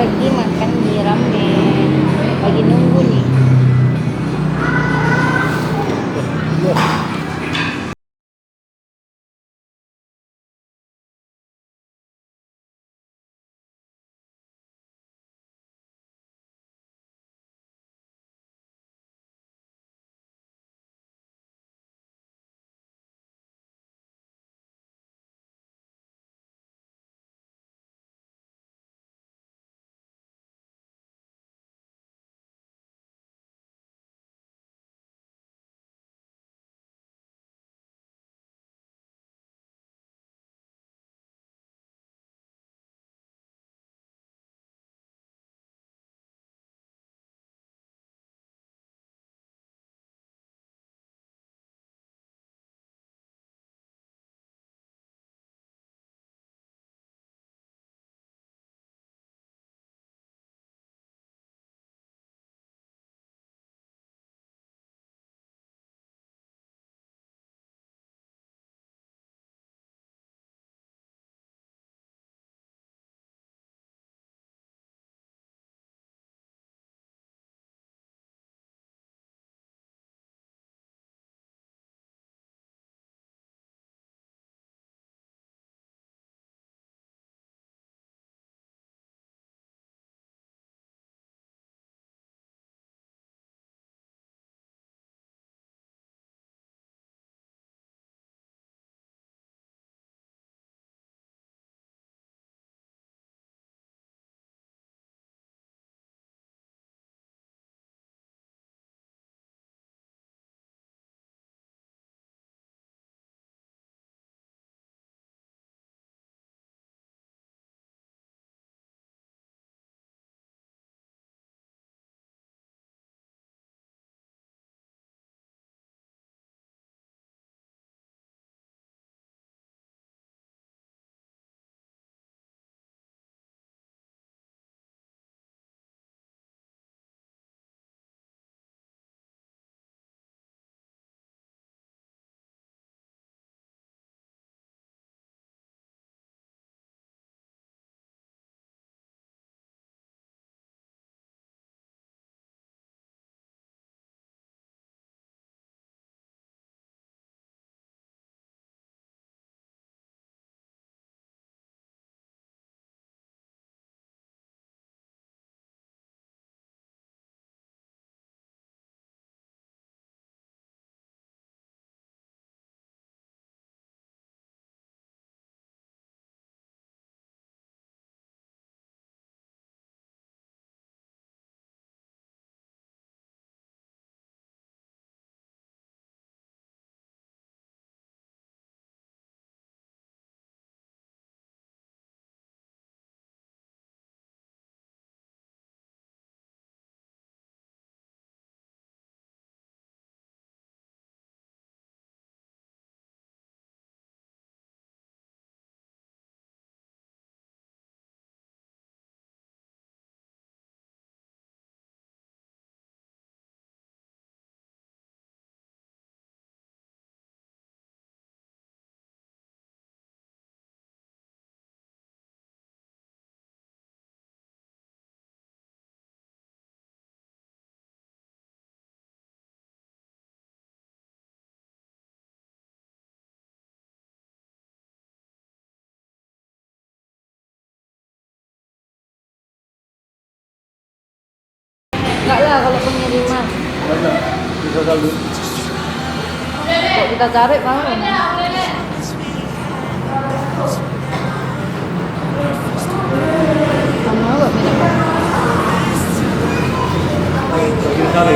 lagi makan mie ramen. Lagi nunggu nih. Enggak lah kalau pengiriman. Mana? Bisa kali. Kok kita cari mau? Kamu mau minum? Bisa kali.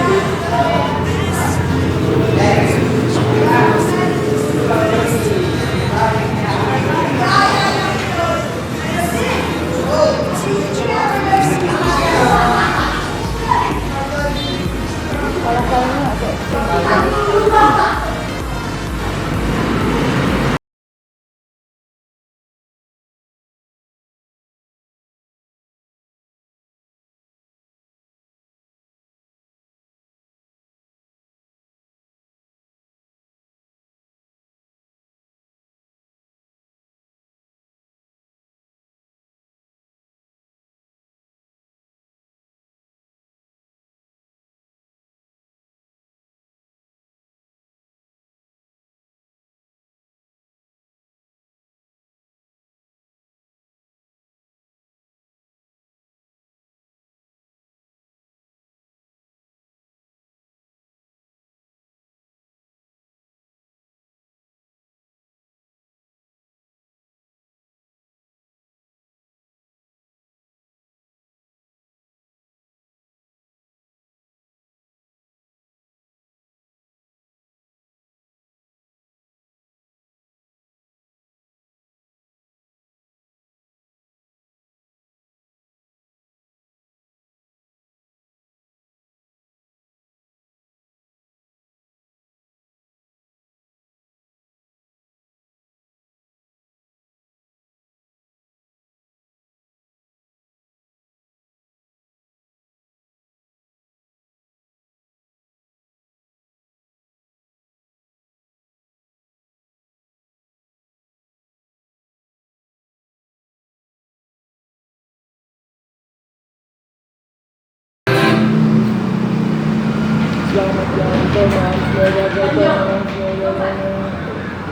selamat jalan teman, semoga teman, semoga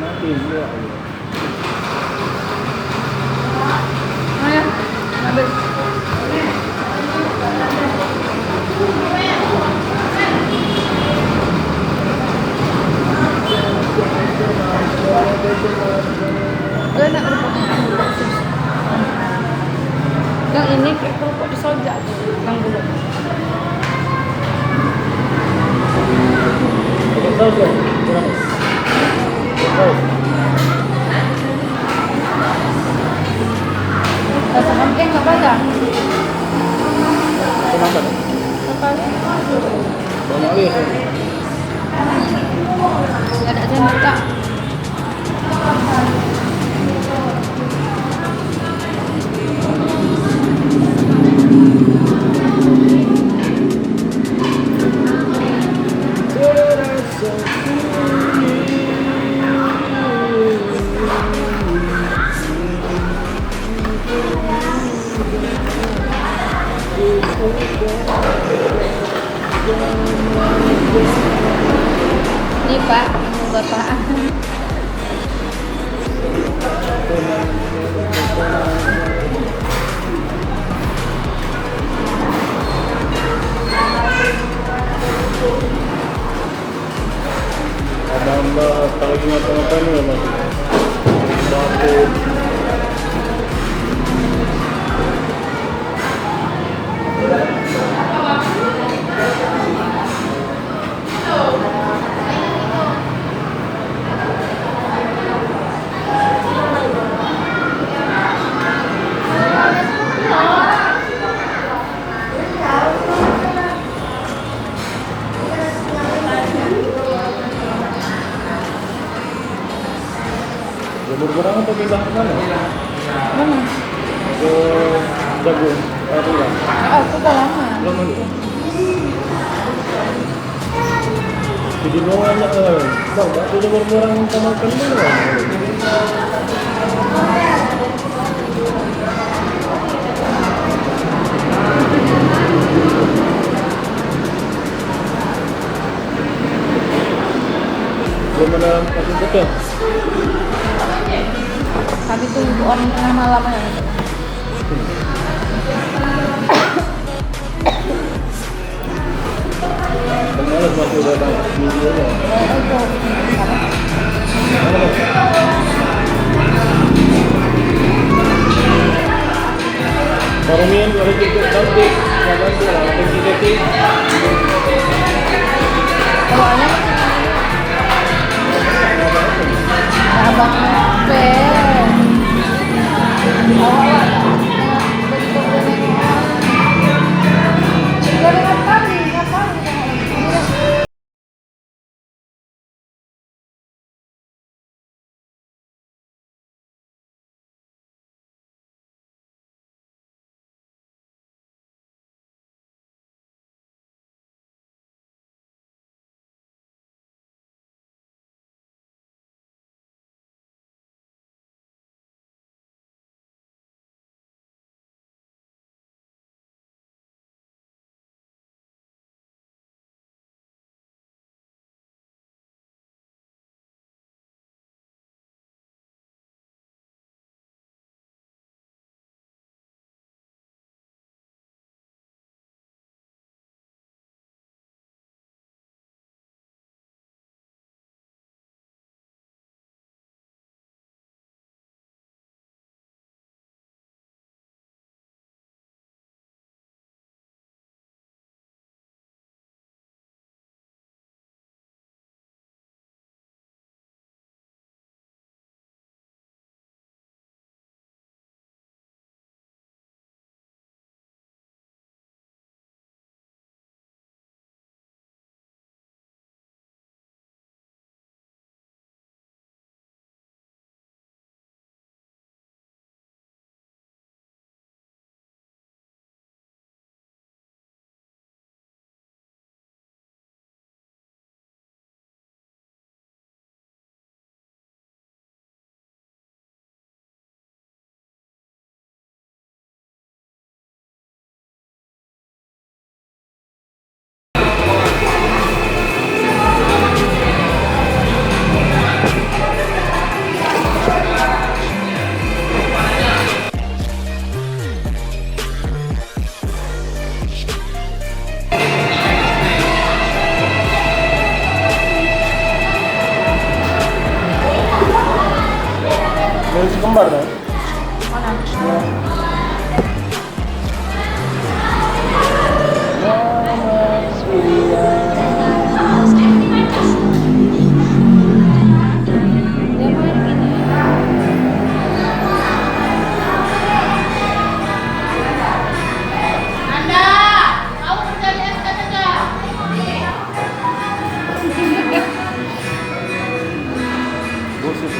mati ya. Ayo, ambil. Udah nak kerupuk. Yang ini kayak kerupuk di soja, yang dulu. Tahu kan? Kurang. Tahu. Rasa hampir nggak banyak. Kenapa? Sekali. Banyak lagi. Nggak ada sendok tak. Ini Pak, ini Bapak. Ada kalau cuma makan ya masih. Batu. Jemur barang atau pindah ke mana? Mana? Ke Jagung. Atau enggak? Oh, aku udah lama. Belum ada. Jadi mau anak bang, waktu jemur barang sama makan dulu. Belum ada kasih betul. Tapi itu untuk orang tengah malam ya. Malas masih udah ada videonya. Parumian ada cukup cantik, nggak ganti lah, tinggi. Soalnya abang Pe. kembar dong. Mana? Dia mau yang ini. Busuk.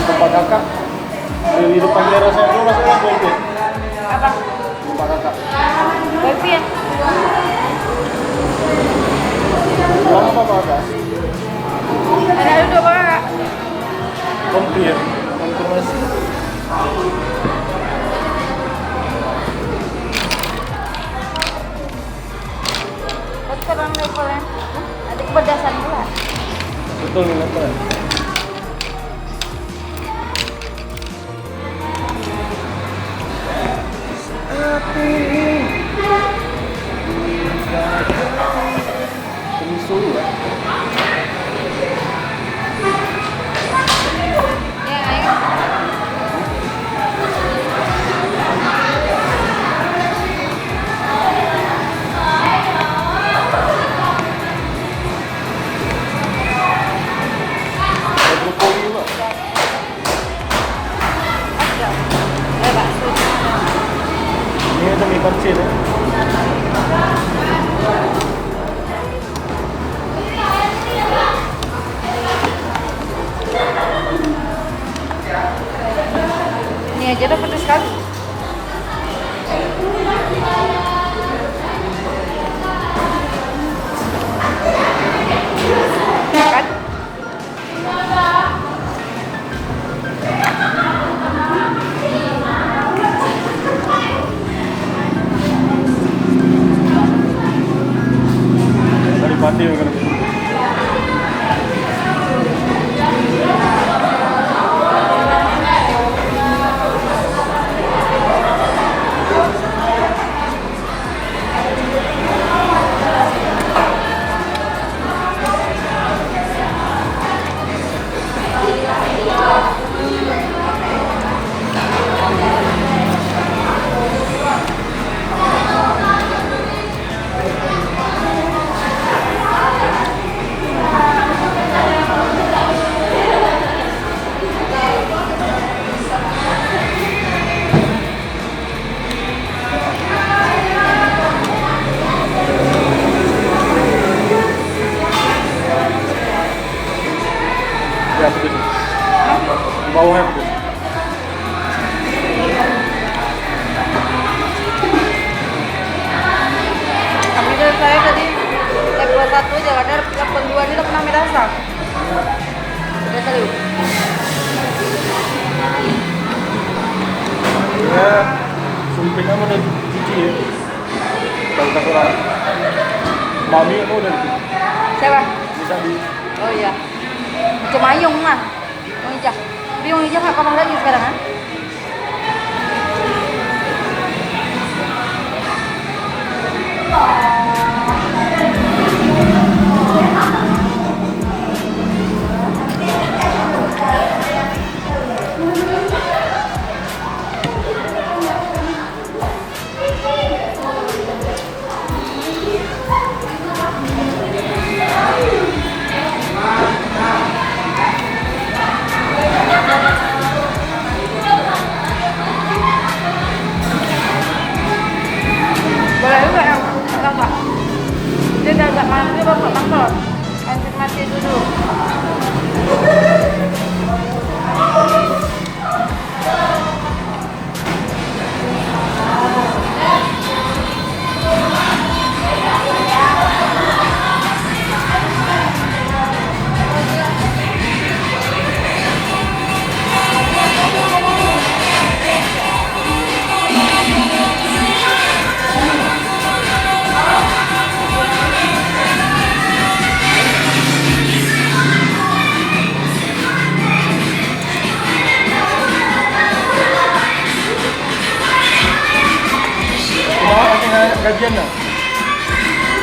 Tempat kakak di depan daerah saya dulu masih ada itu. Apa? Tempat kakak. Wifi ya? Lama apa kakak? Ada dua kakak. Konfirmasi. Sekarang levelnya ada kepedasan pula. Betul nih apa? Penyusul ya? Ya, ayo. Brokoli juga. Ada. Bakso. Ini ada mie kecil ya. Ini aja udah pedas sekali. Kan? Dari Pati juga. Ya betul. Di bawahnya betul. Kami dari saya tadi level 1 aja ada level 2 ini udah pernah ambil rasa. Udah kali. Ya, sumpitnya mau udah cuci ya. Kalau tak kurang. Mami mau udah cuci. Siapa? Bisa di. Oh iya. Macam ayung mah. Yang hijau. Tapi yang hijau nggak kamu lagi sekarang kan?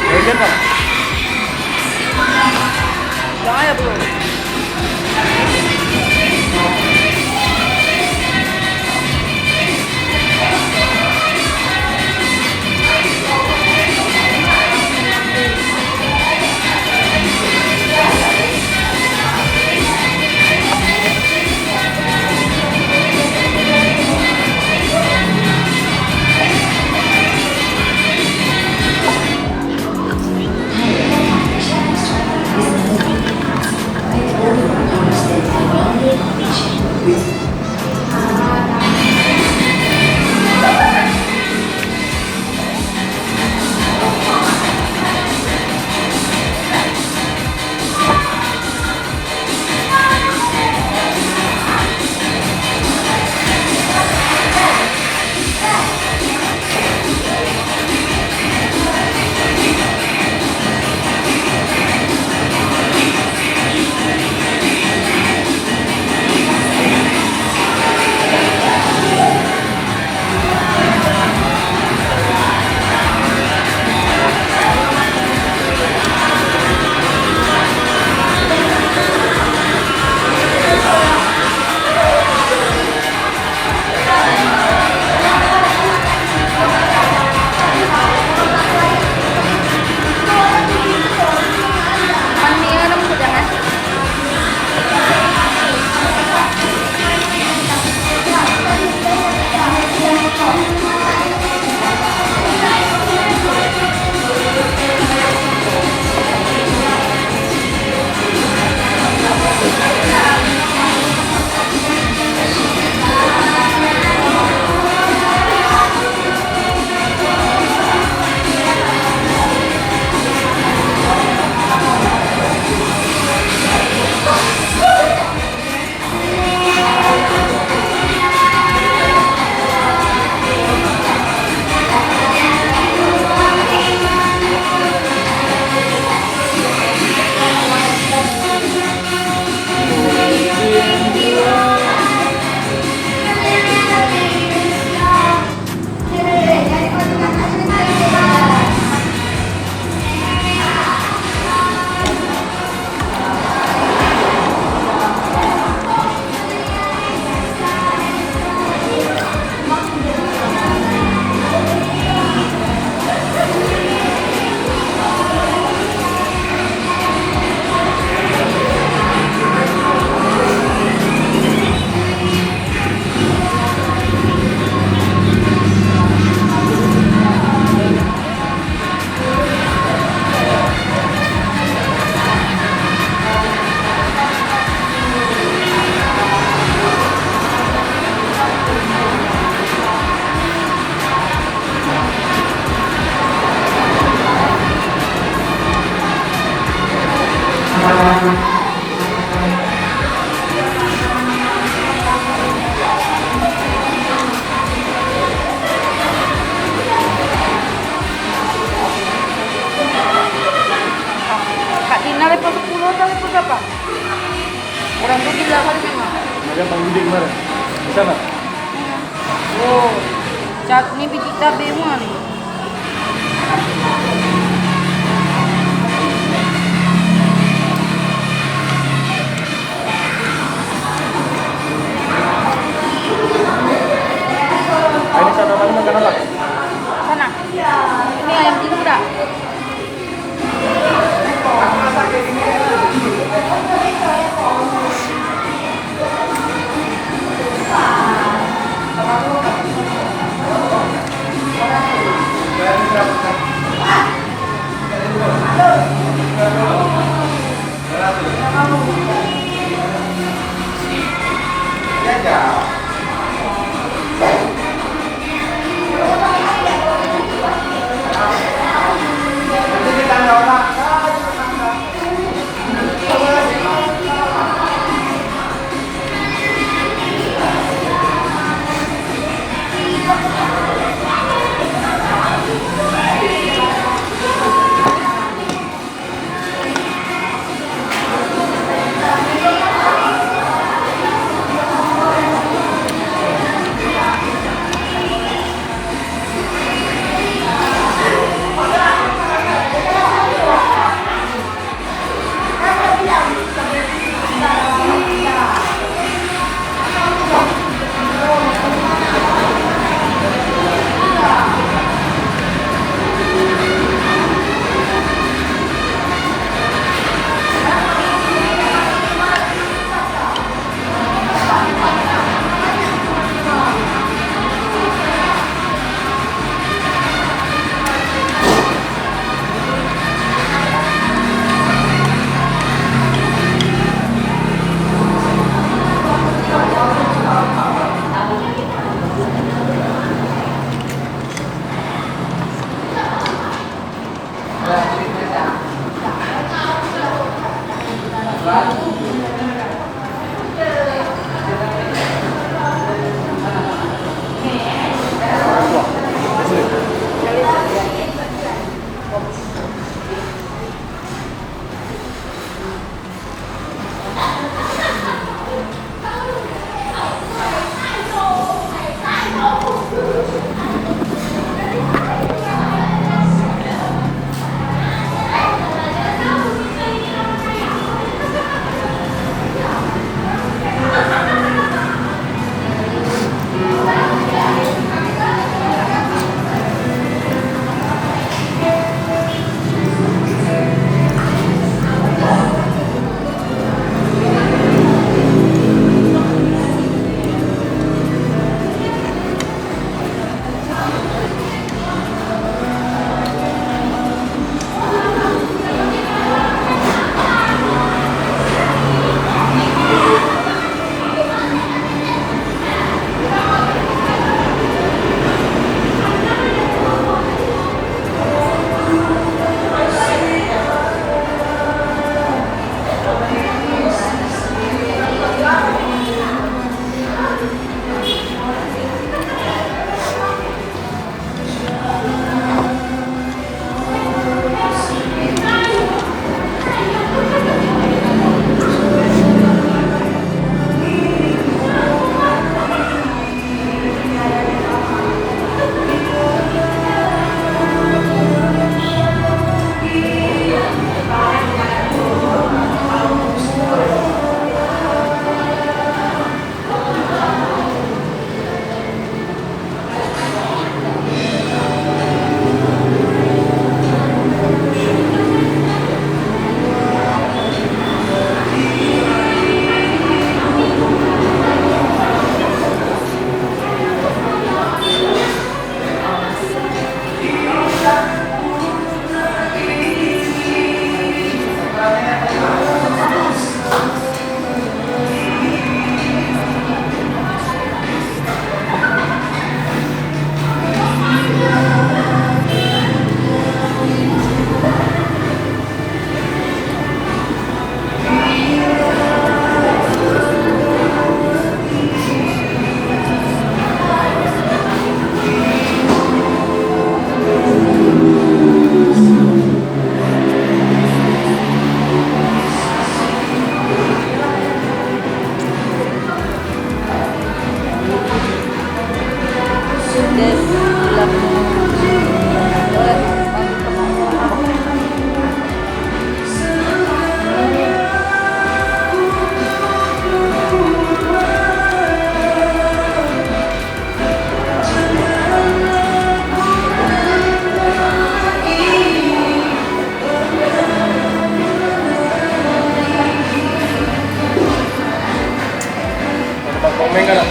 Bagian kan? Jangan ya belum. Kak Tina level 10 atau level berapa? Orang tuh gila kali memang. Ada Bang Budi kemarin. Di sana. Oh, cat ni biji cabai semua ni. Ini sana mana makan apa? Sana. Ini ayam itu udah.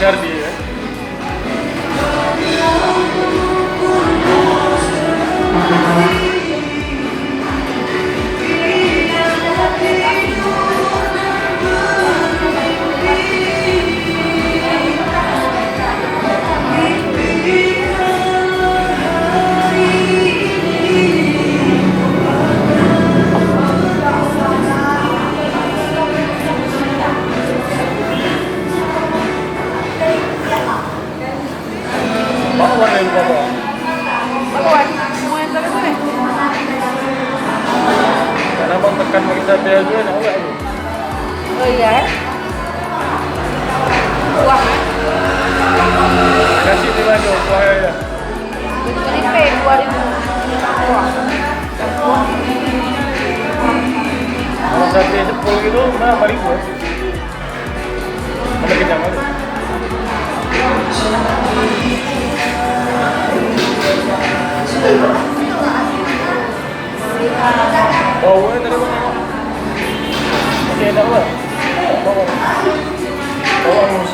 Gardi ya. Bawa yang bawa. Bagus, semua yang tadi sini. Karena bang tekan kita dia juga nak buat tu. Oh iya. Wah, Kasih dia lagi buah ya. ini pay 2000. Wah. Kalau sate 10 gitu, mana balik buat? Ada kenyang ada. Oh, ini tadi bang. Masih ada apa? Bawa. Bawa mus.